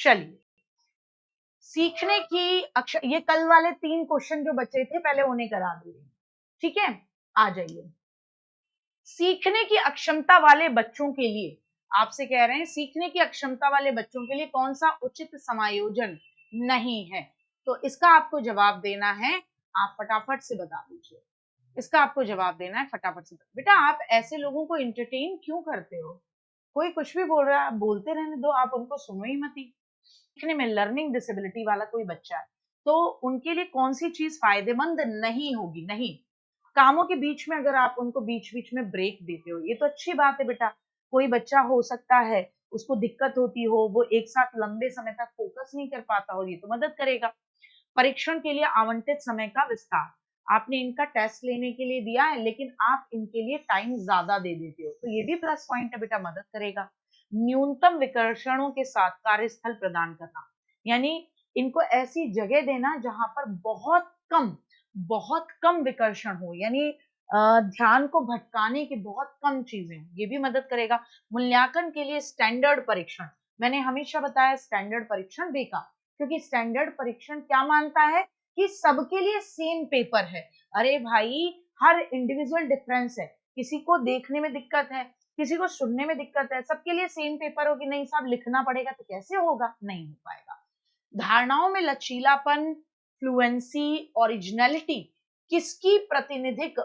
चलिए, सीखने की अक्षर, ये कल वाले 3 क्वेश्चन जो बचे थे पहले उन्हें करा दूंगी, ठीक है। आ जाइए, सीखने की अक्षमता वाले बच्चों के लिए आपसे कह रहे हैं, सीखने की अक्षमता वाले बच्चों के लिए कौन सा उचित समायोजन नहीं है, तो इसका आपको जवाब देना है। आप फटाफट से बता दीजिए, इसका आपको जवाब देना है फटाफट से। बेटा आप ऐसे लोगों को एंटरटेन क्यों करते हो? कोई कुछ भी बोल रहा है, आप बोलते रहने दो, आप उनको सुनो ही मत। सीखने में लर्निंग डिसेबिलिटी वाला कोई बच्चा है तो उनके लिए कौन सी चीज फायदेमंद नहीं होगी? नहीं, कामों के बीच में अगर आप उनको बीच बीच में ब्रेक देते हो, ये तो अच्छी बात है बेटा। कोई बच्चा हो सकता है उसको दिक्कत होती हो, वो एक साथ लंबे समय तक फोकस नहीं कर पाता हो, ये तो मदद करेगा। परीक्षण के लिए आवंटित समय का विस्तार, आपने इनका टेस्ट लेने के लिए दिया है लेकिन आप इनके लिए टाइम ज्यादा दे देते हो, तो ये भी प्लस पॉइंट है बेटा, मदद करेगा। न्यूनतम विकर्षणों के साथ कार्यस्थल प्रदान करना, यानी इनको ऐसी जगह देना जहां पर बहुत कम विकर्षण हो, यानी ध्यान को भटकाने की बहुत कम चीजें, ये भी मदद करेगा। मूल्यांकन के लिए स्टैंडर्ड परीक्षण, मैंने हमेशा बताया स्टैंडर्ड परीक्षण बेकार, क्योंकि स्टैंडर्ड परीक्षण क्या मानता है कि सबके लिए सेम पेपर है। अरे भाई, हर इंडिविजुअल डिफरेंस है, किसी को देखने में दिक्कत है, किसी को सुनने में दिक्कत है, सबके लिए सेम पेपर हो कि नहीं साहब लिखना पड़ेगा, तो कैसे होगा? नहीं हो पाएगा। धारणाओं में लचीलापन, फ्लुएंसी, ओरिजिनलिटी किसकी प्रातिनिधिक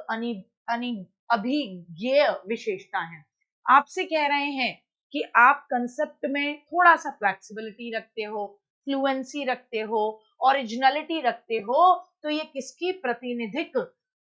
अभिज्ञेय विशेषता है? आपसे कह रहे हैं कि आप कंसेप्ट में थोड़ा सा फ्लेक्सिबिलिटी रखते हो, फ्लुएंसी रखते हो, ओरिजिनलिटी रखते हो, तो ये किसकी प्रातिनिधिक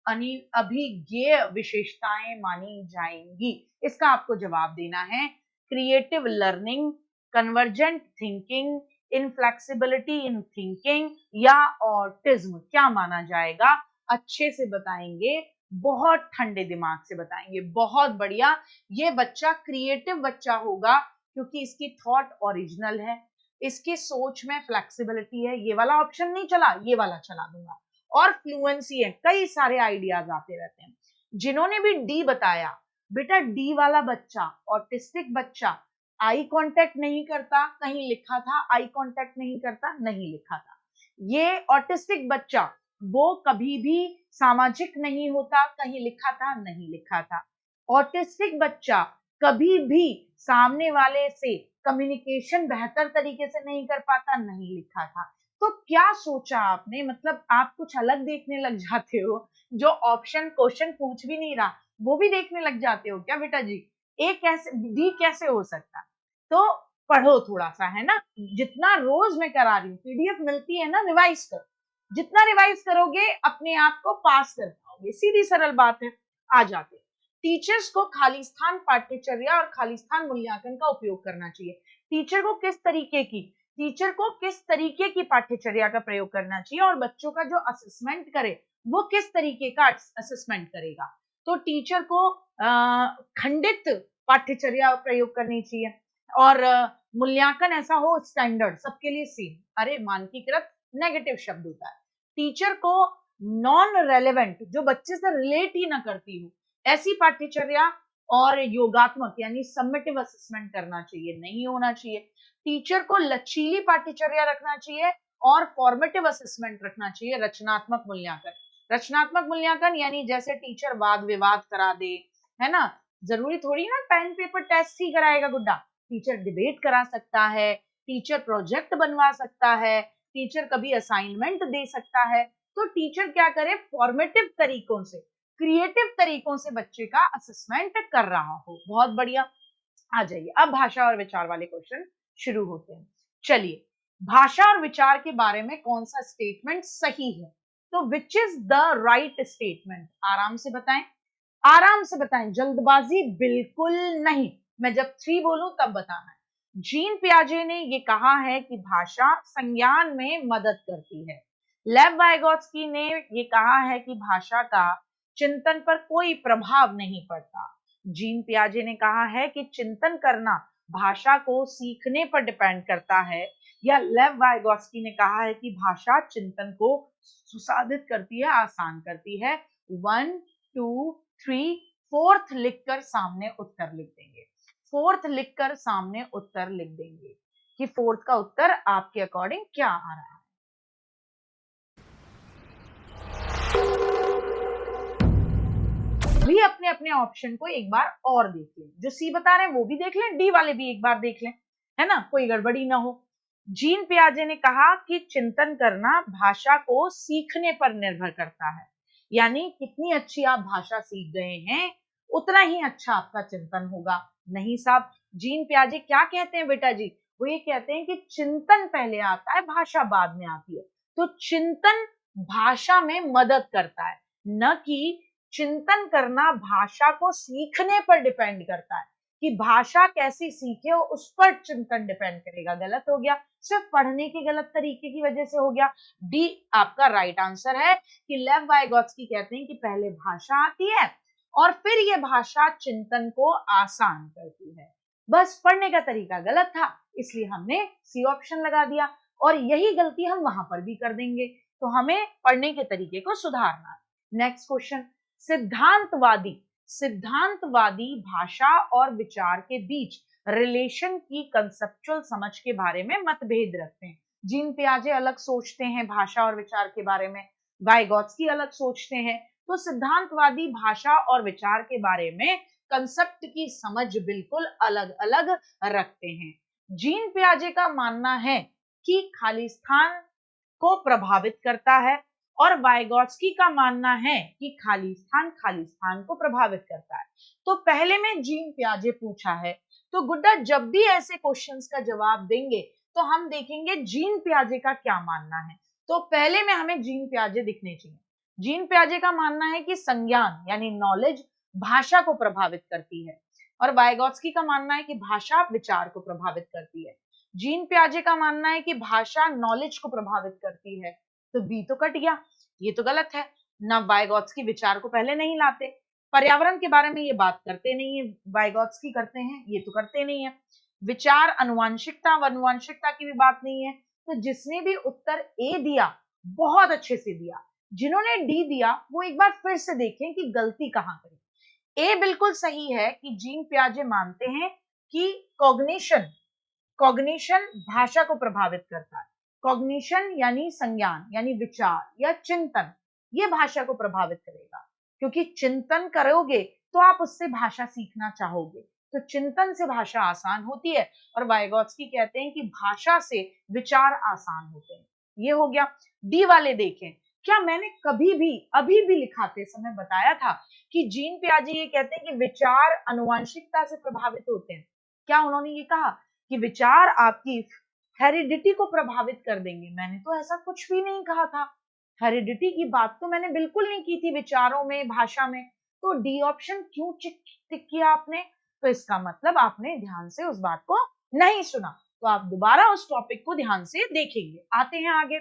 अभिज्ञेय विशेषताएं मानी जाएंगी? इसका आपको जवाब देना है। Creative learning, convergent thinking, inflexibility in thinking या ऑटिज्म, क्या माना जाएगा? अच्छे से बताएंगे, बहुत ठंडे दिमाग से बताएंगे, बहुत बढ़िया। ये बच्चा क्रिएटिव बच्चा होगा क्योंकि इसकी थॉट ओरिजिनल है, इसकी सोच में फ्लेक्सिबिलिटी है। ये वाला ऑप्शन नहीं चला, ये वाला चला दूंगा। और फ्लुएंसी है, कई सारे आइडियाज आते रहते हैं। जिन्होंने भी डी बताया, बेटा डी वाला बच्चा, ऑटिस्टिक बच्चा, आई कांटेक्ट नहीं करता, कहीं लिखा था आई कांटेक्ट नहीं करता, नहीं लिखा था। ये ऑटिस्टिक बच्चा वो कभी भी सामाजिक नहीं होता, कहीं लिखा था, नहीं लिखा था। ऑटिस्टिक बच्चा कभी भी सामने वाले से कम्युनिकेशन बेहतर तरीके से नहीं कर पाता, नहीं लिखा था। तो क्या सोचा आपने, मतलब आप कुछ अलग देखने लग जाते हो, जो ऑप्शन क्वेश्चन पूछ भी नहीं रहा वो भी देखने लग जाते हो क्या बेटा जी? ए कैसे, डी कैसे हो सकता? तो पढ़ो थोड़ा सा, है ना, जितना रोज मैं करा रही हूँ, पीडीएफ मिलती है ना, रिवाइज करो, जितना रिवाइज करोगे अपने आप को पास कर पाओगे, सीधी सरल बात है। आ जाते, टीचर्स को खालिस्तान पाठ्यचर्या और खालिस्तान मूल्यांकन का उपयोग करना चाहिए। टीचर को किस तरीके की, टीचर को किस तरीके की पाठ्यचर्या का प्रयोग करना चाहिए, और बच्चों का जो असेसमेंट करे वो किस तरीके का असेसमेंट करेगा? तो टीचर को खंडित पाठ्यचर्या प्रयोग करनी चाहिए, और मूल्यांकन ऐसा हो स्टैंडर्ड, सबके लिए सेम। अरे मानकीकृत नेगेटिव शब्द होता है। टीचर को नॉन रेलेवेंट, जो बच्चे से रिलेट ही ना करती हो, ऐसी पाठ्यचर्या और योगात्मक यानी समेटिव असेसमेंट करना चाहिए, नहीं होना चाहिए। टीचर को लचीली पाठ्यचर्या रखना चाहिए और फॉर्मेटिव असेसमेंट रखना चाहिए, रचनात्मक मूल्यांकन। रचनात्मक मूल्यांकन यानी जैसे टीचर वाद विवाद करा दे, है ना, जरूरी थोड़ी ना पेन पेपर टेस्ट ही कराएगा गुड्डा। टीचर डिबेट करा सकता है, टीचर प्रोजेक्ट बनवा सकता है, टीचर कभी असाइनमेंट दे सकता है। तो टीचर क्या करे, फॉर्मेटिव तरीकों से, क्रिएटिव तरीकों से बच्चे का असेसमेंट कर रहा हो। बहुत बढ़िया। आ जाइए, अब भाषा और विचार वाले क्वेश्चन शुरू होते हैं। चलिए, भाषा और विचार के बारे में कौन सा स्टेटमेंट सही है? तो which is the right statement? आराम से बताएं, आराम से बताएं, जल्दबाजी बिल्कुल नहीं। मैं जब 3 बोलूं तब बताना है। जीन पियाजे ने ये कहा है कि भाषा संज्ञान में मदद करती है। लेव वाइगोत्स्की ने ये कहा है कि भाषा का चिंतन पर कोई प्रभाव नहीं पड़ता। जीन पियाजे ने कहा है कि चिंतन करना भाषा को सीखने पर डिपेंड करता है, या लेव वाइगोत्स्की ने कहा है कि भाषा चिंतन को सुसाधित करती है, आसान करती है। 1 2 3 फोर्थ लिखकर सामने उत्तर लिख देंगे, फोर्थ लिखकर सामने उत्तर लिख देंगे। कि फोर्थ का उत्तर आपके अकॉर्डिंग क्या आ रहा है। भी अपने अपने ऑप्शन को एक बार और देख लें, जो सी बता रहे हैं वो भी देख लें, डी वाले भी एक बार देख लें, है ना, कोई गड़बड़ी ना हो। जीन पियाजे ने कहा कि चिंतन करना भाषा को सीखने पर निर्भर करता है, यानी कितनी अच्छी आप भाषा सीख गए हैं उतना ही अच्छा आपका चिंतन होगा। नहीं साहब, जीन पियाजे क्या कहते हैं बेटा जी, वो ये कहते हैं कि चिंतन पहले आता है, भाषा बाद में आती है। तो चिंतन भाषा में मदद करता है, न कि चिंतन करना भाषा को सीखने पर डिपेंड करता है, कि भाषा कैसी सीखे हो उस पर चिंतन डिपेंड करेगा। गलत हो गया, सिर्फ पढ़ने के गलत तरीके की वजह से हो गया। डी आपका राइट आंसर है कि लेव वाइगोत्स्की कहते हैं कि पहले भाषा आती है और फिर ये भाषा चिंतन को आसान करती है। बस पढ़ने का तरीका गलत था, इसलिए हमने सी ऑप्शन लगा दिया, और यही गलती हम वहां पर भी कर देंगे, तो हमें पढ़ने के तरीके को सुधारना है। नेक्स्ट क्वेश्चन, सिद्धांतवादी सिद्धांतवादी भाषा और विचार के बीच रिलेशन की कंसेप्चुअल समझ के बारे में मतभेद रखते हैं। जीन पियाजे अलग सोचते हैं भाषा और विचार के बारे में, वाइगोत्स्की अलग सोचते हैं। तो सिद्धांतवादी भाषा और विचार के बारे में कंसेप्ट की समझ बिल्कुल अलग अलग रखते हैं। जीन पियाजे का मानना है कि खाली स्थान को प्रभावित करता है, और वाइगोत्स्की का मानना है कि खाली स्थान को प्रभावित करता है। तो पहले में जीन पियाजे पूछा है, तो गुड्डा जब भी ऐसे क्वेश्चंस का जवाब देंगे तो हम देखेंगे जीन पियाजे का क्या मानना है। तो पहले में हमें जीन पियाजे दिखने चाहिए। जीन पियाजे का मानना है कि संज्ञान यानी नॉलेज भाषा को प्रभावित करती है, और वाइगोत्स्की का मानना है कि भाषा विचार को प्रभावित करती है। जीन पियाजे का मानना है कि भाषा नॉलेज को प्रभावित करती है, तो बी तो कट गया, ये तो गलत है ना। वाइगोत्स्की विचार को पहले नहीं लाते, पर्यावरण के बारे में ये बात करते नहीं है, वाइगोत्स्की करते हैं, ये तो करते नहीं है। विचार अनुवांशिकता की भी बात नहीं है। तो जिसने भी उत्तर ए दिया बहुत अच्छे से दिया, जिन्होंने डी दिया वो एक बार फिर से देखें कि गलती कहां करी। ए बिल्कुल सही है कि जीन पियाजे मानते हैं कि कॉग्निशन भाषा को प्रभावित करता है। कॉग्निशन यानी संज्ञान यानी विचार या चिंतन, ये भाषा को प्रभावित करेगा, क्योंकि चिंतन करोगे तो आप उससे भाषा सीखना चाहोगे, तो चिंतन से भाषा आसान होती है। और वाइगोत्स्की कहते हैं कि भाषा से विचार आसान होते हैं। ये हो गया। डी वाले देखें, क्या मैंने कभी भी अभी भी लिखाते समय बताया था कि जीन पियाजे ये कहते हैं कि विचार अनुवांशिकता से प्रभावित होते हैं? क्या उन्होंने ये कहा कि विचार आपकी हेरिडिटी को प्रभावित कर देंगे? मैंने तो ऐसा कुछ भी नहीं कहा था। हेरिडिटी की बात तो मैंने बिल्कुल नहीं की थी विचारों में, भाषा में। तो डी ऑप्शन क्यों टिक किया आपने? तो इसका मतलब आपने ध्यान से उस बात को नहीं सुना, तो आप दोबारा उस टॉपिक को ध्यान से देखेंगे। आते हैं आगे,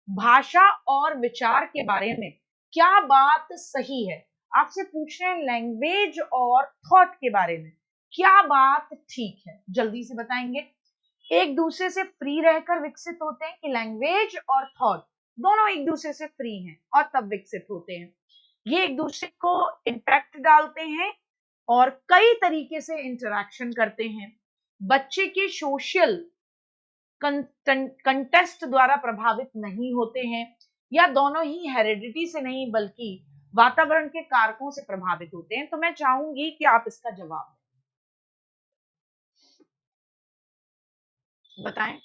भाषा और विचार के बारे में क्या बात सही है? आपसे पूछ रहे हैं लैंग्वेज और थॉट के बारे में क्या बात ठीक है, जल्दी से बताएंगे। एक दूसरे से फ्री रहकर विकसित होते हैं कि लैंग्वेज और थॉट दोनों एक दूसरे से फ्री हैं और तब विकसित होते हैं? ये एक दूसरे को इम्पैक्ट डालते हैं और कई तरीके से इंटरैक्शन करते हैं। बच्चे के सोशल कंटेस्ट द्वारा प्रभावित नहीं होते हैं, या दोनों ही हेरिडिटी से नहीं बल्कि वातावरण के कारकों से प्रभावित होते हैं? तो मैं चाहूंगी कि आप इसका जवाब बताएं।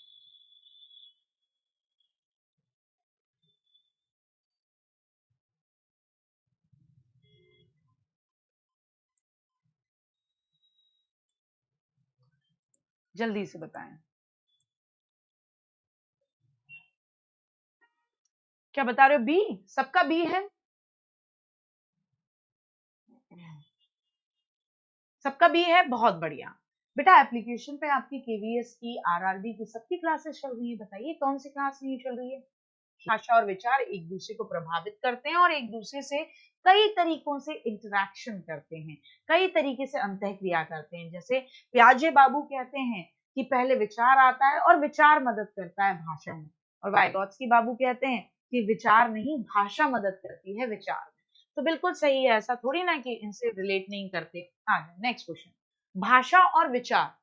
जल्दी से बताएं। क्या बता रहे हो? बी, सबका बी है, सबका बी है, बहुत बढ़िया। बेटा एप्लीकेशन पे आपकी केवीएस की, आरआरबी की सबकी क्लासेस चल रही है, बताइए कौन सी क्लास नहीं चल रही है? भाषा और विचार एक दूसरे को प्रभावित करते हैं और एक दूसरे से कई तरीकों से इंटरैक्शन करते हैं, कई तरीके से अंतःक्रिया करते हैं। जैसे प्याजे बाबू कहते हैं कि पहले विचार आता है और विचार मदद करता है भाषा में, और वाइगोत्स्की बाबू कहते हैं कि विचार नहीं भाषा मदद करती है विचार में। तो बिल्कुल सही है, ऐसा थोड़ी ना कि इनसे रिलेट नहीं करते। नेक्स्ट क्वेश्चन, भाषा और विचार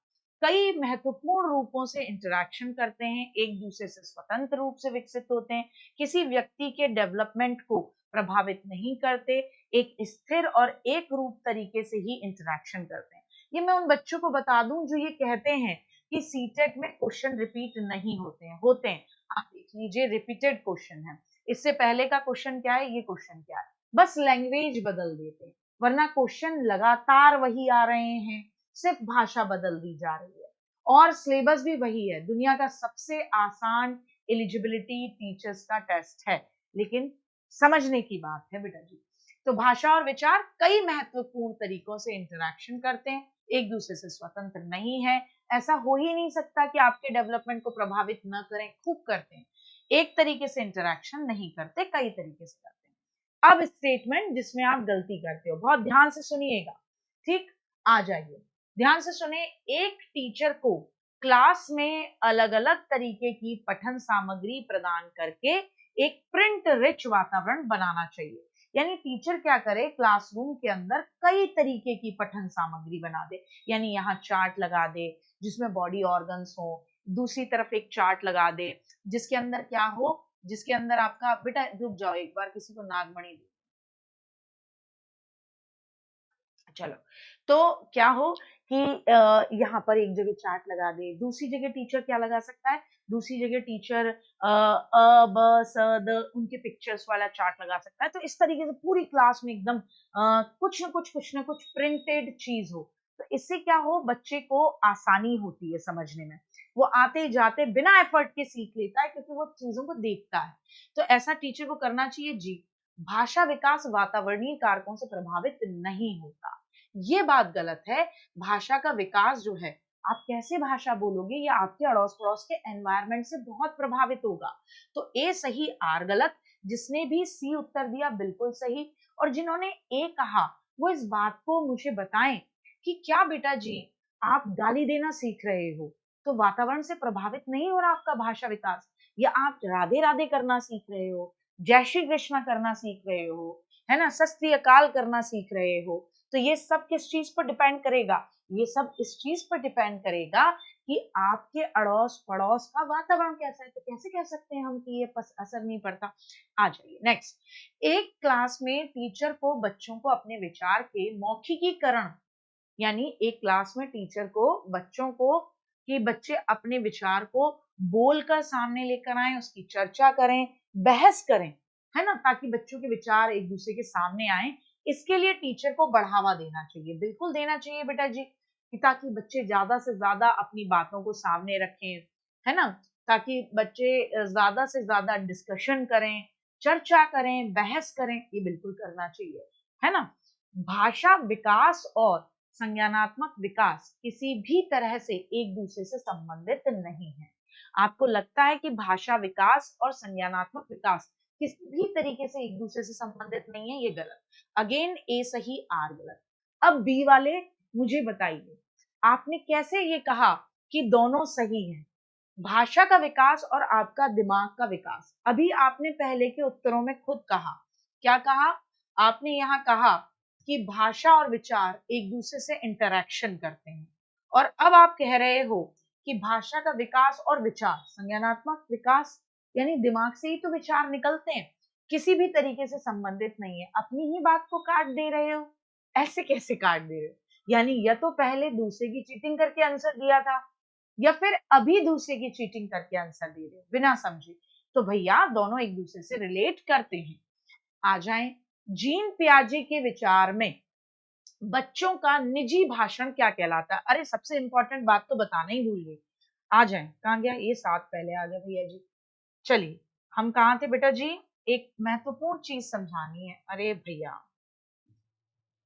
कई महत्वपूर्ण रूपों से इंटरेक्शन करते हैं, एक दूसरे से स्वतंत्र रूप से विकसित होते हैं, किसी व्यक्ति के डेवलपमेंट को प्रभावित नहीं करते, एक स्थिर और एक रूप तरीके से ही इंटरेक्शन करते हैं। ये मैं उन बच्चों को बता दूं जो ये कहते हैं कि सीटेट में क्वेश्चन रिपीट नहीं होते हैं। आप देख लीजिए, रिपीटेड क्वेश्चन है। इससे पहले का क्वेश्चन क्या है, ये क्वेश्चन क्या है, बस लैंग्वेज बदल देते हैं, वरना क्वेश्चन लगातार वही आ रहे हैं, सिर्फ भाषा बदल दी जा रही है और सिलेबस भी वही है। दुनिया का सबसे आसान एलिजिबिलिटी टीचर्स का टेस्ट है, लेकिन समझने की बात है बेटा जी। तो भाषा और विचार कई महत्वपूर्ण तरीकों से इंटरेक्शन करते हैं, एक दूसरे से स्वतंत्र नहीं है। ऐसा हो ही नहीं सकता कि आपके डेवलपमेंट को प्रभावित न करें, खूब करते हैं। एक तरीके से इंटरेक्शन नहीं करते, कई तरीके से करते हैं। अब स्टेटमेंट जिसमें आप गलती करते हो, बहुत ध्यान से सुनिएगा, ठीक? आ जाइए, ध्यान से सुने। एक टीचर को क्लास में अलग अलग तरीके की पठन सामग्री प्रदान करके एक प्रिंट रिच वातावरण बनाना चाहिए। यानी टीचर क्या करे, क्लासरूम के अंदर कई तरीके की पठन सामग्री बना दे। यानी यहाँ चार्ट लगा दे जिसमें बॉडी ऑर्गन्स हो, दूसरी तरफ एक चार्ट लगा दे जिसके अंदर क्या हो, जिसके अंदर आपका, बेटा रुक जाओ एक बार, किसी को नागमणि दो। चलो, तो क्या हो कि यहाँ पर एक जगह चार्ट लगा दे, दूसरी जगह टीचर क्या लगा सकता है, दूसरी जगह टीचर ब स द उनके पिक्चर्स वाला चार्ट लगा सकता है। तो इस तरीके से पूरी क्लास में एकदम कुछ ना कुछ प्रिंटेड चीज हो, तो इससे क्या हो, बच्चे को आसानी होती है समझने में, वो आते जाते बिना एफर्ट के सीख लेता है क्योंकि वो चीजों को देखता है। तो ऐसा टीचर को करना चाहिए जी। भाषा विकास वातावरणीय कारकों से प्रभावित नहीं होता, ये बात गलत है। भाषा का विकास जो है, आप कैसे भाषा बोलोगे, ये आपके अड़ोस पड़ोस के एनवायरनमेंट से बहुत प्रभावित होगा। तो ए सही, आर गलत। जिसने भी सी उत्तर दिया बिल्कुल सही, और जिन्होंने ए कहा वो इस बात को मुझे बताएं कि क्या बेटा जी आप गाली देना सीख रहे हो तो वातावरण से प्रभावित नहीं हो रहा आपका भाषा विकास, या आप राधे राधे करना सीख रहे हो, जय श्री कृष्णा करना सीख रहे हो, है ना, सत श्री अकाल करना सीख रहे हो। तो ये सब किस चीज पर डिपेंड करेगा, ये सब इस चीज पर डिपेंड करेगा कि आपके अड़ोस पड़ोस का वातावरण कैसा है। तो कैसे कह सकते हैं हम कि ये असर नहीं पड़ता। आ जाइए नेक्स्ट। एक क्लास में टीचर को बच्चों को अपने विचार के मौखिकीकरण, यानी एक क्लास में टीचर को बच्चों को, कि बच्चे अपने विचार को बोलकर सामने लेकर आए, उसकी चर्चा करें, बहस करें, है ना, ताकि बच्चों के विचार एक दूसरे के सामने आए। इसके लिए टीचर को बढ़ावा देना चाहिए, बिल्कुल देना चाहिए बेटा जी, ताकि बच्चे ज्यादा से ज्यादा अपनी बातों को सामने रखें, है ना, ताकि बच्चे ज्यादा से ज्यादा डिस्कशन करें, चर्चा करें, बहस करें, ये बिल्कुल करना चाहिए, है ना। भाषा विकास और संज्ञानात्मक विकास किसी भी तरह से एक दूसरे से संबंधित नहीं है। आपको लगता है कि भाषा विकास और संज्ञानात्मक विकास किसी भी तरीके से एक दूसरे से संबंधित नहीं है, ये गलत। अगेन ए सही, आर गलत। अब बी वाले मुझे बताइए, आपने कैसे ये कहा कि दोनों सही हैं, भाषा का विकास और आपका दिमाग का विकास। अभी आपने पहले के उत्तरों में खुद कहा, क्या कहा आपने, यहाँ कहा कि भाषा और विचार एक दूसरे से इंटरेक्शन करते हैं, और अब आप कह रहे हो कि भाषा का विकास और विचार संज्ञानात्मक विकास, यानी दिमाग से ही तो विचार निकलते हैं, किसी भी तरीके से संबंधित नहीं है। अपनी ही बात को काट दे रहे हो, ऐसे कैसे काट दे रहे हो, यानी या तो पहले दूसरे की चीटिंग करके आंसर दिया था, या फिर अभी दूसरे की चीटिंग करके आंसर दे रहे हो बिना समझे। तो भैया दोनों एक दूसरे से रिलेट करते हैं। आ जाएं, जीन पियाजे के विचार में बच्चों का निजी भाषण क्या कहलाता है। अरे सबसे इंपॉर्टेंट बात तो बताना ही भूल गई। आ जाएं, कहाँ गया ये, साथ पहले आ गया भैया जी। चलिए, हम कहाँ थे बेटा जी, एक महत्वपूर्ण चीज समझानी है। अरे भैया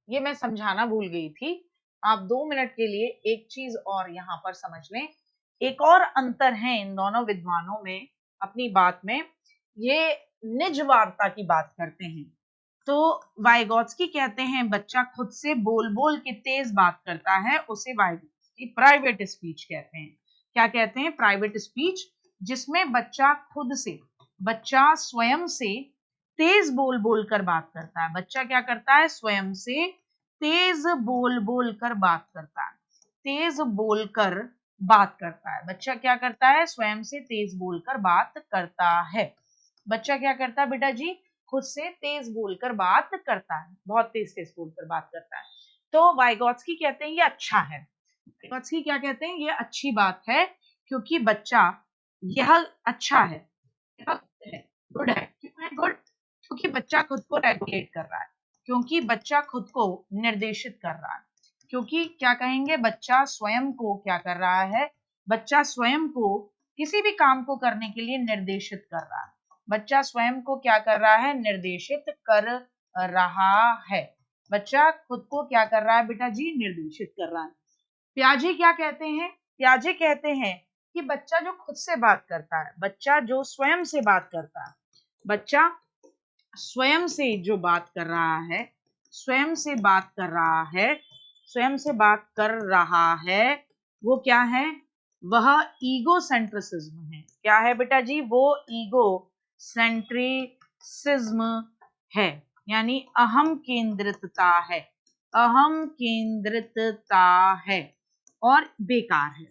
ये मैं समझाना भूल गई थी, आप 2 मिनट के लिए एक चीज और यहाँ पर समझ लें। एक और अंतर है इन दोनों विद्वानों में अपनी बात में, ये निज वार्ता की बात करते हैं। तो वाइगोत्स्की कहते हैं बच्चा खुद से बोल बोल के तेज बात करता है, उसे वाइगोत्स्की प्राइवेट स्पीच कहते हैं। क्या कहते हैं, प्राइवेट स्पीच, जिसमें बच्चा खुद से, बच्चा स्वयं से तेज बोल बोल कर बात करता है। बच्चा क्या करता है, स्वयं से तेज बोल बोल कर बात करता है, तेज बोलकर बात करता है। बच्चा क्या करता है? स्वयं से तेज बोलकर बात करता है। बच्चा क्या करता है बेटा जी? खुद से तेज बोलकर बात करता है, बहुत तेज तेज बोलकर बात करता है। तो वाइगॉत्स्की कहते हैं ये अच्छा है। वाइगॉत्स्की क्या कहते हैं? ये अच्छी बात है, क्योंकि बच्चा, यह अच्छा है, गुड है। क्यों है गुड? क्योंकि बच्चा खुद को रेगुलेट कर रहा है, क्योंकि बच्चा खुद को निर्देशित कर रहा है, क्योंकि क्या कहेंगे, बच्चा स्वयं को क्या कर रहा है? बच्चा स्वयं को किसी भी काम को करने के लिए निर्देशित कर रहा है। बच्चा स्वयं को क्या कर रहा है? निर्देशित कर रहा है। बच्चा खुद को क्या कर रहा है बेटा जी? निर्देशित कर रहा है। प्याजे क्या कहते हैं? प्याजे कहते हैं कि बच्चा जो खुद से बात करता है, बच्चा जो स्वयं से बात करता है, बच्चा स्वयं से जो बात कर रहा है, स्वयं से बात कर रहा है, स्वयं से बात कर रहा है, वो क्या है? वह ईगो सेंट्रिसिज्म है। क्या है बेटा जी? वो ईगो सेंट्रिसिज्म है, यानी अहम केंद्रितता है, अहम केंद्रितता है और बेकार है।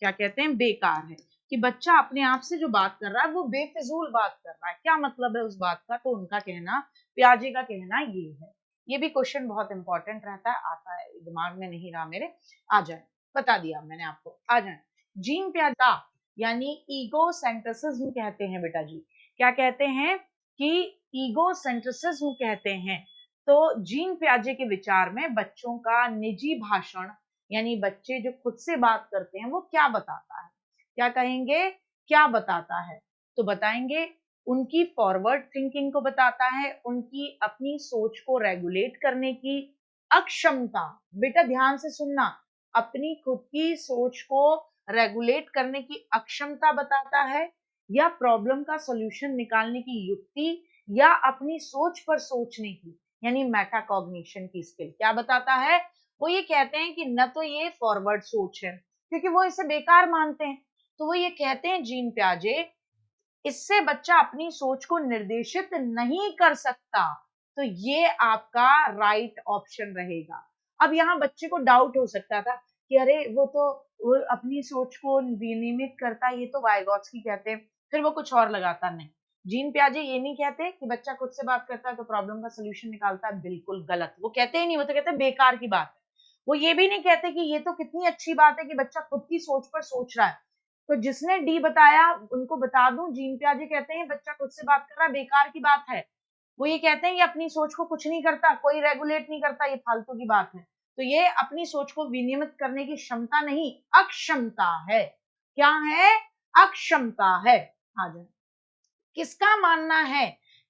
क्या कहते हैं? बेकार है, कि बच्चा अपने आप से जो बात कर रहा है वो बेफिजूल बात कर रहा है। क्या मतलब है उस बात का? तो उनका कहना, प्याजे का कहना ये है। ये भी क्वेश्चन बहुत इंपॉर्टेंट रहता है, आता है, दिमाग में नहीं रहा मेरे, आ जाए, बता दिया मैंने आपको, आ जाए। जीन प्याजा यानी ईगो सेंट्रिसिज्म कहते हैं बेटा जी। क्या कहते हैं? कि ईगो सेंट्रिसिज्म कहते हैं। तो जीन प्याजे के विचार में बच्चों का निजी भाषण, यानी बच्चे जो खुद से बात करते हैं, वो क्या बताता है? क्या कहेंगे? क्या बताता है? तो बताएंगे उनकी फॉरवर्ड थिंकिंग को बताता है, उनकी अपनी सोच को रेगुलेट करने की अक्षमता। बेटा ध्यान से सुनना, अपनी खुद की सोच को रेगुलेट करने की अक्षमता बताता है, या प्रॉब्लम का सॉल्यूशन निकालने की युक्ति, या अपनी सोच पर सोचने की, यानी मेटाकॉग्निशन की स्किल। क्या बताता है? वो ये कहते हैं कि न तो ये फॉरवर्ड सोच है, क्योंकि वो इसे बेकार मानते हैं, तो वो ये कहते हैं जीन प्याजे, इससे बच्चा अपनी सोच को निर्देशित नहीं कर सकता। तो ये आपका राइट ऑप्शन रहेगा। अब यहाँ बच्चे को डाउट हो सकता था कि अरे वो अपनी सोच को विनियमित करता है, ये तो वाइगॉत्स्की कहते हैं, फिर वो कुछ और लगाता। नहीं, जीन प्याजे ये नहीं कहते कि बच्चा खुद से बात करता है तो प्रॉब्लम का सोल्यूशन निकालता है, बिल्कुल गलत, वो कहते ही नहीं, वो तो कहते हैं बेकार की बात है। वो ये भी नहीं कहते कि ये तो कितनी अच्छी बात है कि बच्चा खुद की सोच पर सोच रहा है। तो जिसने डी बताया उनको बता दूं, जीन प्याजे कहते हैं बच्चा खुद से बात कर रहा है, बेकार की बात है। वो ये कहते हैं ये अपनी सोच को कुछ नहीं करता, कोई रेगुलेट नहीं करता, ये फालतू की बात है। तो ये अपनी सोच को विनियमित करने की क्षमता नहीं, अक्षमता है। क्या है? अक्षमता है। आ जाए। किसका मानना है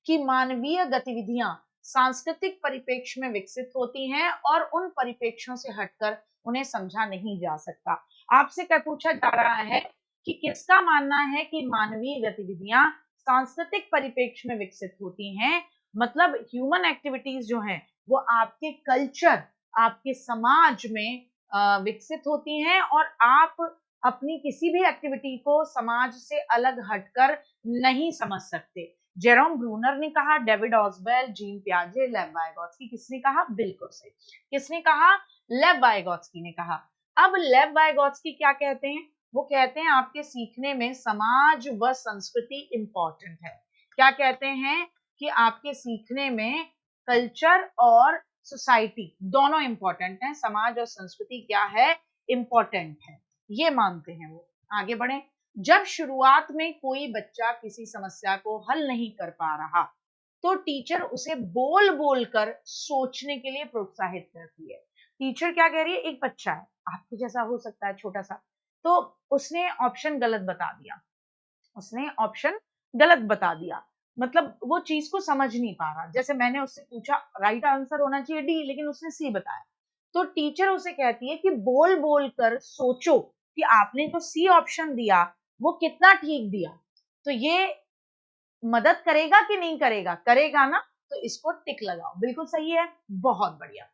कि मानवीय गतिविधियां सांस्कृतिक परिप्रेक्ष्य में विकसित होती हैं और उन परिप्रेक्ष्यों से हटकर उन्हें समझा नहीं जा सकता? आपसे क्या पूछा जा रहा है कि किसका मानना है कि मानवीय गतिविधियां सांस्कृतिक परिप्रेक्ष्य में विकसित होती हैं? मतलब ह्यूमन एक्टिविटीज जो हैं वो आपके कल्चर, आपके समाज में विकसित होती हैं, और आप अपनी किसी भी एक्टिविटी को समाज से अलग हटकर नहीं समझ सकते। जेरोम ब्रूनर ने कहा, डेविड ऑसवेल, जीन पियाजे, लेव वाइगॉत्स्की। किसने कहा? बिल्कुल सही। किसने कहा? लेव वाइगॉत्स्की ने कहा। अब लेव वाइगॉत्स्की क्या कहते हैं? वो कहते हैं आपके सीखने में समाज व संस्कृति इंपॉर्टेंट है। क्या कहते हैं? कि आपके सीखने में कल्चर और सोसाइटी दोनों इंपॉर्टेंट है, समाज और संस्कृति क्या है? इंपॉर्टेंट है, ये मानते हैं वो। आगे बढ़े। जब शुरुआत में कोई बच्चा किसी समस्या को हल नहीं कर पा रहा, तो टीचर उसे बोल बोल कर सोचने के लिए प्रोत्साहित करती है। टीचर क्या कह रही है? एक बच्चा है, आपके जैसा हो सकता है, छोटा सा, तो उसने ऑप्शन गलत बता दिया, उसने ऑप्शन गलत बता दिया, मतलब वो चीज को समझ नहीं पा रहा। जैसे मैंने उससे पूछा राइट आंसर होना चाहिए डी, लेकिन उसने सी बताया। तो टीचर उसे कहती है कि बोल बोल कर सोचो कि आपने जो सी ऑप्शन दिया वो कितना ठीक दिया। तो ये मदद करेगा कि नहीं करेगा? करेगा ना, तो इसको टिक लगाओ, बिल्कुल सही है, बहुत बढ़िया।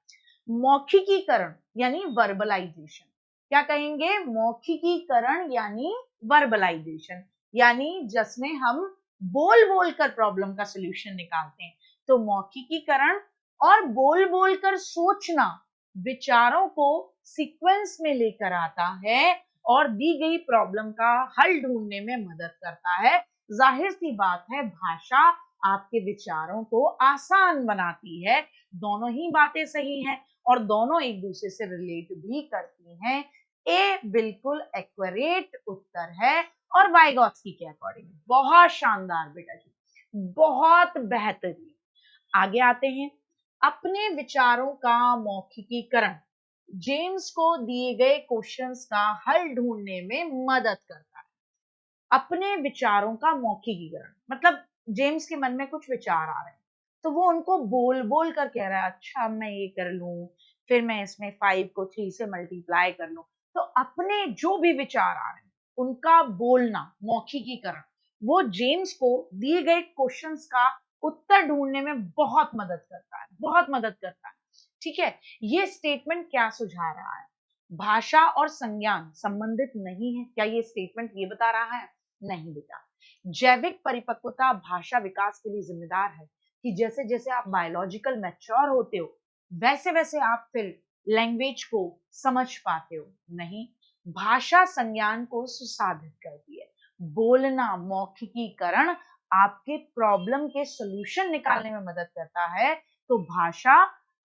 मौखिकीकरण यानी वर्बलाइजेशन। क्या कहेंगे? मौखिकीकरण यानी वर्बलाइजेशन, यानी जिसमें हम बोल बोल कर प्रॉब्लम का सॉल्यूशन निकालते हैं। तो मौखिकीकरण और बोल बोल कर सोचना विचारों को सीक्वेंस में लेकर आता है, और दी गई प्रॉब्लम का हल ढूंढने में मदद करता है। जाहिर सी बात है भाषा आपके विचारों को आसान बनाती है। दोनों ही बातें सही हैं और दोनों एक दूसरे से रिलेट भी करती हैं। ए बिल्कुल एक्यूरेट उत्तर है और वाइगॉत्स्की के अकॉर्डिंग बहुत शानदार बेटा जी, बहुत बेहतरीन। आगे आते हैं, अपने विचारों का मौखिकीकरण जेम्स को दिए गए क्वेश्चंस का हल ढूंढने में मदद करता है। अपने विचारों का मौखिकीकरण मतलब जेम्स के मन में कुछ विचार आ रहे हैं तो वो उनको बोल बोल कर कह रहा है, अच्छा मैं ये कर लूं, फिर मैं इसमें 5 को 3 से मल्टीप्लाई कर लूं। तो अपने जो भी विचार आ रहे हैं उनका बोलना, मौखिकीकरण, वो जेम्स को दिए गए क्वेश्चंस का उत्तर ढूंढने में बहुत मदद करता है, बहुत मदद करता है। ठीक है, ये स्टेटमेंट क्या सुझा रहा है? भाषा और संज्ञान संबंधित नहीं है, क्या ये स्टेटमेंट ये बता रहा है? नहीं बेटा, जैविक परिपक्वता भाषा विकास के लिए जिम्मेदार है कि जैसे जैसे आप बायोलॉजिकल मैच्योर होते हो वैसे वैसे आप फिर लैंग्वेज को समझ पाते हो। नहीं, भाषा संज्ञान को सुसाधित करती है। बोलना, मौखिकीकरण आपके प्रॉब्लम के सॉल्यूशन निकालने में मदद करता है, तो भाषा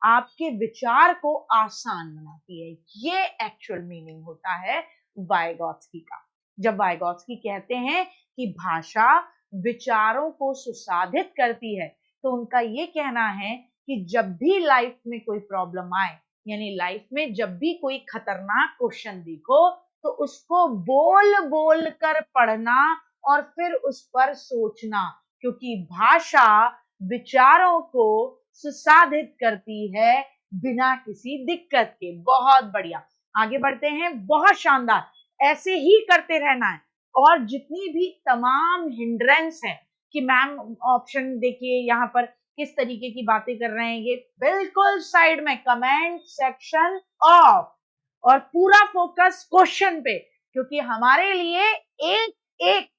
आपके विचार को आसान बनाती है। ये एक्चुअल मीनिंग होता है वाइगॉत्स्की का। जब वाइगॉत्स्की कहते हैं कि भाषा विचारों को सुसाधित करती है, तो उनका ये कहना है कि जब भी लाइफ में कोई प्रॉब्लम आए, यानी लाइफ में जब भी कोई खतरनाक क्वेश्चन देखो, तो उसको बोल बोल कर पढ़ना और फिर उस पर सोचना, क्योंकि भाषा विचारों को सुसाधित करती है बिना किसी दिक्कत के। बहुत बढ़िया, आगे बढ़ते हैं। बहुत शानदार, ऐसे ही करते रहना है। और जितनी भी तमाम हिंड्रेंस है कि मैम ऑप्शन देखिए यहाँ पर किस तरीके की बातें कर रहे हैं, ये बिल्कुल साइड में कमेंट सेक्शन ऑफ, और पूरा फोकस क्वेश्चन पे, क्योंकि हमारे लिए एक एक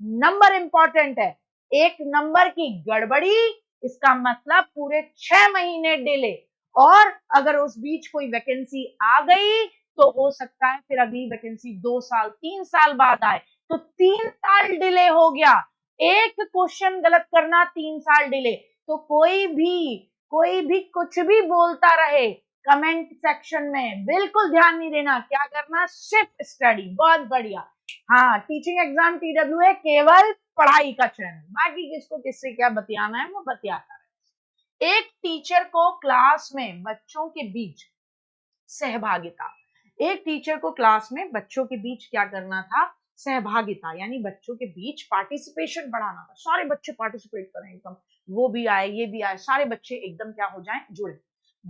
नंबर इंपॉर्टेंट है। एक नंबर की गड़बड़ी इसका मतलब पूरे 6 महीने डिले, और अगर उस बीच कोई वैकेंसी आ गई तो हो सकता है फिर अगली वैकेंसी 2 साल 3 साल बाद आए, तो 3 साल डिले हो गया। एक क्वेश्चन गलत करना 3 साल डिले। तो कोई भी कुछ भी बोलता रहे कमेंट सेक्शन में, बिल्कुल ध्यान नहीं देना, क्या करना, सिर्फ स्टडी। बहुत बढ़िया। हाँ, टीचिंग एग्जाम TW है, केवल पढ़ाई का चैनल, बाकी किसको किससे क्या बतियाना है वो बतियाता है। एक टीचर को क्लास में बच्चों के बीच सहभागिता, एक टीचर को क्लास में बच्चों के बीच क्या करना था, सहभागिता, यानी बच्चों के बीच पार्टिसिपेशन बढ़ाना था। सारे बच्चे पार्टिसिपेट करें एकदम, वो भी आए ये भी आए, सारे बच्चे एकदम क्या हो जाएं, जुड़े।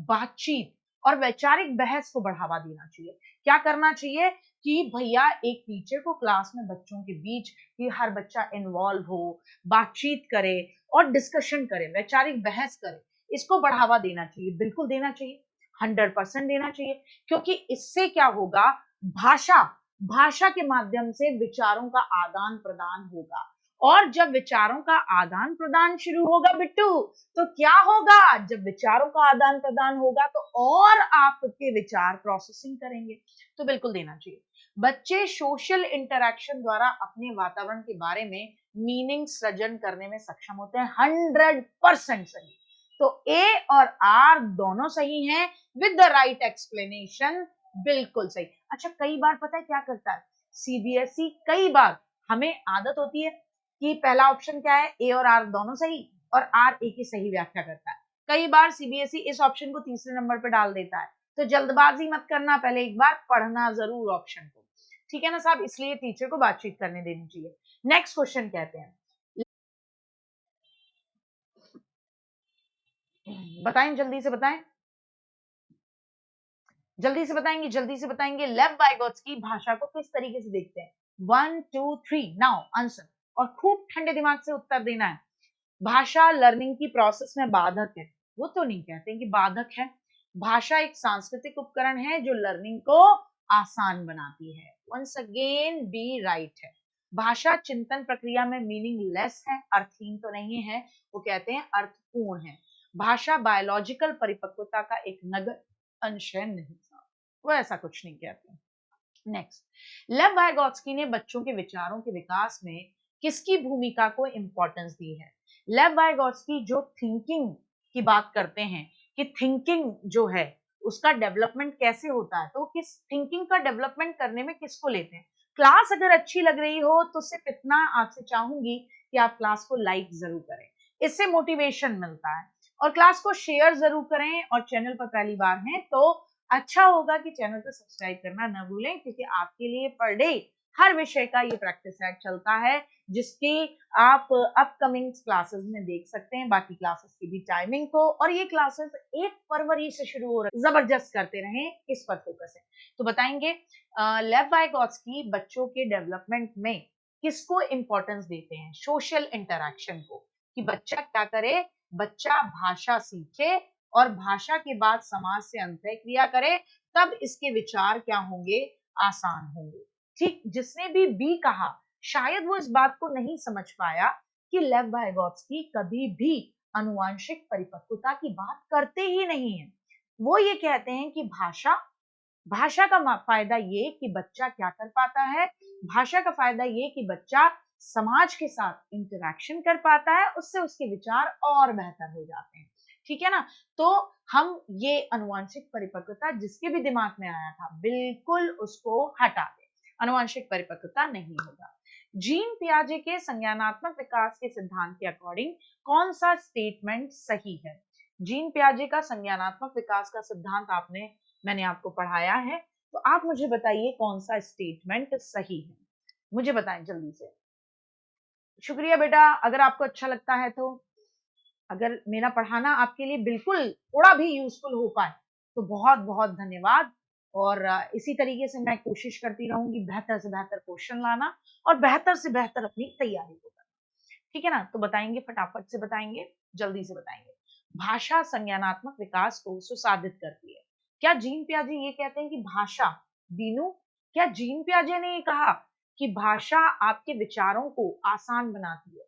बातचीत और वैचारिक बहस को बढ़ावा देना चाहिए। क्या करना चाहिए कि भैया एक टीचर को क्लास में बच्चों के बीच कि हर बच्चा इन्वॉल्व हो, बातचीत करे और डिस्कशन करे, वैचारिक बहस करे, इसको बढ़ावा देना चाहिए, बिल्कुल देना चाहिए, 100% देना चाहिए। क्योंकि इससे क्या होगा, भाषा भाषा के माध्यम से विचारों का आदान प्रदान होगा, और जब विचारों का आदान प्रदान शुरू होगा बिट्टू, तो क्या होगा, जब विचारों का आदान प्रदान होगा तो और आपके विचार प्रोसेसिंग करेंगे, तो बिल्कुल देना चाहिए। बच्चे सोशल इंटरैक्शन द्वारा अपने वातावरण के बारे में मीनिंग सृजन करने में सक्षम होते हैं। 100% सही। तो ए और आर दोनों सही हैं विद द राइट एक्सप्लेनेशन, बिल्कुल सही। अच्छा, कई बार पता है क्या करता है सीबीएसई, कई बार हमें आदत होती है कि पहला ऑप्शन क्या है, ए और आर दोनों सही, और आर ए की सही व्याख्या करता है। कई बार सीबीएसई इस ऑप्शन को तीसरे नंबर पे डाल देता है, तो जल्दबाजी मत करना, पहले एक बार पढ़ना जरूर ऑप्शन को, ठीक है ना साहब। इसलिए टीचर को बातचीत करने देनी चाहिए। नेक्स्ट क्वेश्चन कहते हैं, बताएं जल्दी से बताएं, जल्दी से बताएंगे, जल्दी से बताएंगे। लेव वाइगॉत्स्की भाषा को किस तरीके से देखते हैं? 1 2 3 नाउ आंसर, और खूब ठंडे दिमाग से उत्तर देना है। भाषा लर्निंग की प्रोसेस में बाधक है, वो तो नहीं कहते कि बाधक है। भाषा एक सांस्कृतिक उपकरण है जो लर्निंग को आसान बनाती है। वंस अगेन बी राइट है। भाषा चिंतन प्रक्रिया में मीनिंगलेस है, अर्थहीन तो नहीं है, वो कहते हैं अर्थपूर्ण है। भाषा बायोलॉजिकल परिपक्वता का एक नगर अंश है, नहीं, वो ऐसा कुछ नहीं कहते। नेक्स्ट, लेव वाइगोत्स्की ने बच्चों के विचारों के विकास में किसकी भूमिका को इंपॉर्टेंस दी है? लेव वाइगोत्स्की जो थिंकिंग की बात करते हैं कि थिंकिंग जो है उसका डेवलपमेंट कैसे होता है, तो किस थिंकिंग का डेवलपमेंट करने में किसको लेते हैं? क्लास अगर अच्छी लग रही हो तो सिर्फ इतना आपसे चाहूंगी कि आप क्लास को लाइक जरूर करें, इससे मोटिवेशन मिलता है, और क्लास को शेयर जरूर करें, और चैनल पर पहली बार हैं तो अच्छा होगा कि चैनल को सब्सक्राइब करना न भूलें, क्योंकि आपके लिए पर डे हर विषय का ये प्रैक्टिस सेट चलता है जिसकी आप अपकमिंग क्लासेस में देख सकते हैं, बाकी क्लासेस की भी टाइमिंग को, और ये क्लासेस 1 फरवरी से शुरू हो रही, जबरदस्त करते रहें, इस पर फोकस है। तो बताएंगे लेव वाइगोत्स्की बच्चों के डेवलपमेंट में किसको इंपॉर्टेंस देते हैं? सोशल इंटरैक्शन को, कि बच्चा क्या करे, बच्चा भाषा सीखे और भाषा के बाद समाज से अंतः क्रिया करे, तब इसके विचार क्या होंगे, आसान होंगे। ठीक, जिसने भी बी कहा शायद वो इस बात को नहीं समझ पाया कि लेव वाइगोत्स्की कभी भी अनुवांशिक परिपक्वता की बात करते ही नहीं है। वो ये कहते हैं कि भाषा, भाषा का फायदा ये कि बच्चा क्या कर पाता है, भाषा का फायदा ये कि बच्चा समाज के साथ इंटरेक्शन कर पाता है, उससे उसके विचार और बेहतर हो जाते हैं। ठीक है ना? तो हम ये अनुवांशिक परिपक्वता जिसके भी दिमाग में आया था बिल्कुल उसको हटा दें, अनुवांशिक परिपक्वता नहीं होगा। जीन पियाजे के संज्ञानात्मक विकास के सिद्धांत के अकॉर्डिंग कौन सा स्टेटमेंट सही है? जीन पियाजे का संज्ञानात्मक विकास का सिद्धांत मैंने आपको पढ़ाया है, तो आप मुझे बताइए कौन सा स्टेटमेंट सही है, मुझे बताएं जल्दी से। शुक्रिया बेटा, अगर आपको अच्छा लगता है तो, अगर मेरा पढ़ाना आपके लिए बिल्कुल थोड़ा भी यूजफुल हो पाए तो बहुत बहुत धन्यवाद, और इसी तरीके से मैं कोशिश करती रहूंगी बेहतर से बेहतर क्वेश्चन लाना और बेहतर से बेहतर अपनी तैयारी को करना। ठीक है ना? तो बताएंगे, फटाफट से बताएंगे, जल्दी से बताएंगे। भाषा संज्ञानात्मक विकास को सुसाधित करती है। क्या जीन पियाजे ये कहते हैं कि भाषा, बीनू, क्या जीन पियाजे ने ये कहा कि भाषा आपके विचारों को आसान बनाती है?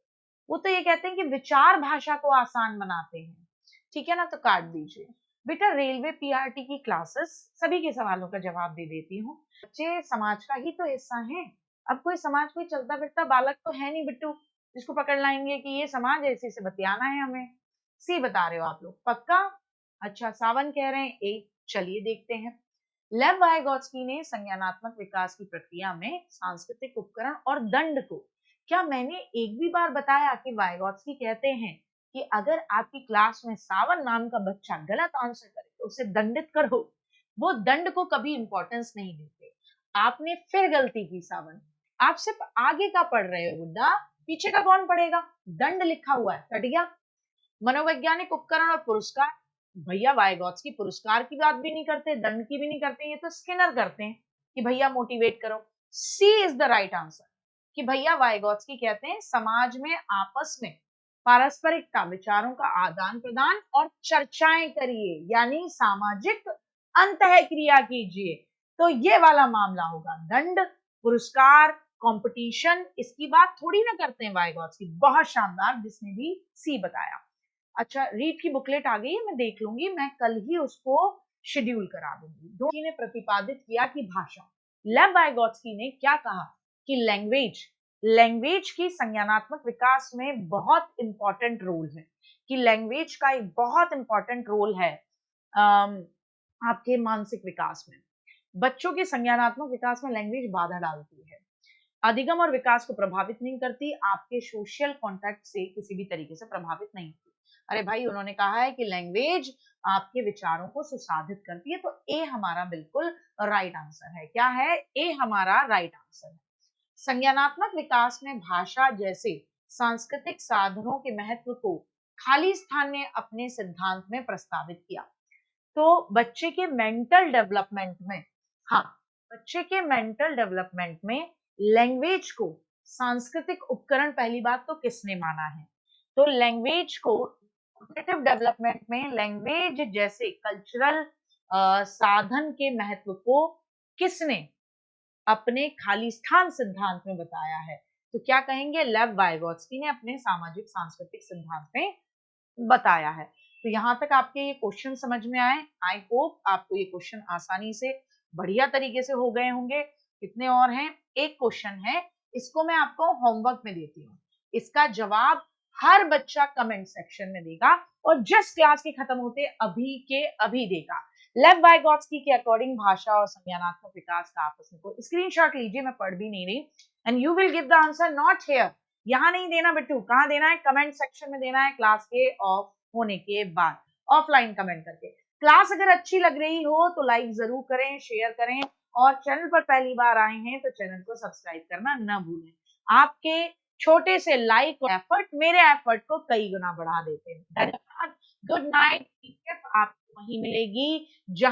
वो तो ये कहते हैं कि विचार भाषा को आसान बनाते हैं। ठीक है ना? तो काट दीजिए बेटा। रेलवे पीआरटी की क्लासेस, सभी के सवालों का जवाब दे देती हूँ। बच्चे समाज का ही तो हिस्सा हैं। अब कोई समाज कोई चलता फिरता बालक तो है नहीं बिट्टू जिसको पकड़ लाएंगे कि ये समाज है, इसी से बतियाना है हमें। सी बता रहे हो आप लोग, पक्का? अच्छा, सावन कह रहे हैं ए। चलिए देखते हैं। लेव वाइगोत्स्की ने संज्ञानात्मक विकास की प्रक्रिया में सांस्कृतिक उपकरण और दंड को, क्या मैंने एक भी बार बताया कि वाइगोत्स्की कहते हैं कि अगर आपकी क्लास में सावन नाम का बच्चा गलत आंसर करे तो उसे दंडित करो? वो दंड को कभी इंपॉर्टेंस नहीं देते। आपने फिर गलती की सावन, आप सिर्फ आगे का पढ़ रहे हो बुड्ढा, पीछे का कौन पढ़ेगा? दंड लिखा हुआ है, कट गया। मनोवैज्ञानिक उपकरण और पुरस्कार, भैया वाइगोत्स्की पुरस्कार की बात भी नहीं करते, दंड की भी नहीं करते, ये तो स्किनर करते हैं कि भैया मोटिवेट करो। सी इज द राइट आंसर, कि भैया वाइगोत्स्की कहते हैं समाज में आपस में पारस्परिकता, विचारों का आदान प्रदान और चर्चाएं करिए, यानी सामाजिक अंतःक्रिया कीजिए। तो ये वाला मामला होगा। दंड, पुरस्कार, कंपटीशन, इसकी बात थोड़ी ना करते हैं वाइगोत्स्की। बहुत शानदार, जिसने भी सी बताया। अच्छा, रीड की बुकलेट आ गई है, मैं देख लूंगी, मैं कल ही उसको शेड्यूल करा दूंगी। दो ने प्रतिपादित किया कि भाषा, लेव वाइगोत्स्की ने क्या कहा कि लैंग्वेज, लैंग्वेज की संज्ञानात्मक विकास में बहुत इंपॉर्टेंट रोल है, कि लैंग्वेज का एक बहुत इंपॉर्टेंट रोल है आपके मानसिक विकास में। बच्चों के संज्ञानात्मक विकास में लैंग्वेज बाधा डालती है, अधिगम और विकास को प्रभावित नहीं करती, आपके सोशल कॉन्टैक्ट से किसी भी तरीके से प्रभावित नहीं होती। अरे भाई, उन्होंने कहा है कि लैंग्वेज आपके विचारों को सुसाधित करती है, तो ए हमारा बिल्कुल राइट आंसर है। क्या है? ए हमारा राइट आंसर है। संज्ञानात्मक विकास में भाषा जैसे सांस्कृतिक साधनों के महत्व को खाली स्थान ने अपने सिद्धांत में प्रस्तावित किया। तो बच्चे के मेंटल डेवलपमेंट में, हाँ, बच्चे के मेंटल डेवलपमेंट में लैंग्वेज को सांस्कृतिक उपकरण पहली बात तो किसने माना है? तो लैंग्वेज को कॉग्निटिव डेवलपमेंट में लैंग्वेज जैसे कल्चरल साधन के महत्व को किसने अपने खाली स्थान सिद्धांत में बताया है? तो क्या कहेंगे? लेव वाइगोत्स्की ने अपने सामाजिक सांस्कृतिक सिद्धांत में बताया है। तो यहाँ तक आपके ये क्वेश्चन समझ में आए? आई होप आपको ये क्वेश्चन आसानी से, बढ़िया तरीके से हो गए होंगे। कितने और हैं? एक क्वेश्चन है, इसको मैं आपको होमवर्क में देती हूँ, इसका जवाब हर बच्चा कमेंट सेक्शन में देगा और जस्ट क्लास के खत्म होते अभी के अभी देगा। लेव वाइगॉट्स्की के अकॉर्डिंग भाषा और संज्ञानात्मक विकास का आपस में कोई स्क्रीनशॉट लीजिए, मैं पढ़ भी नहीं रही, and you will give the answer not here, यहाँ नहीं देना बिट्टू, कहाँ देना है? कमेंट सेक्शन में देना है, क्लास के ऑफ होने के बाद, ऑफलाइन कमेंट करके। क्लास अगर अच्छी लग रही हो तो लाइक जरूर करें, शेयर करें, और चैनल पर पहली बार आए हैं तो चैनल को सब्सक्राइब करना न भूलें। आपके छोटे से लाइक और एफर्ट मेरे एफर्ट को कई गुना बढ़ा देते हैं। गुड नाइट, आपको वहीं मिलेगी जहां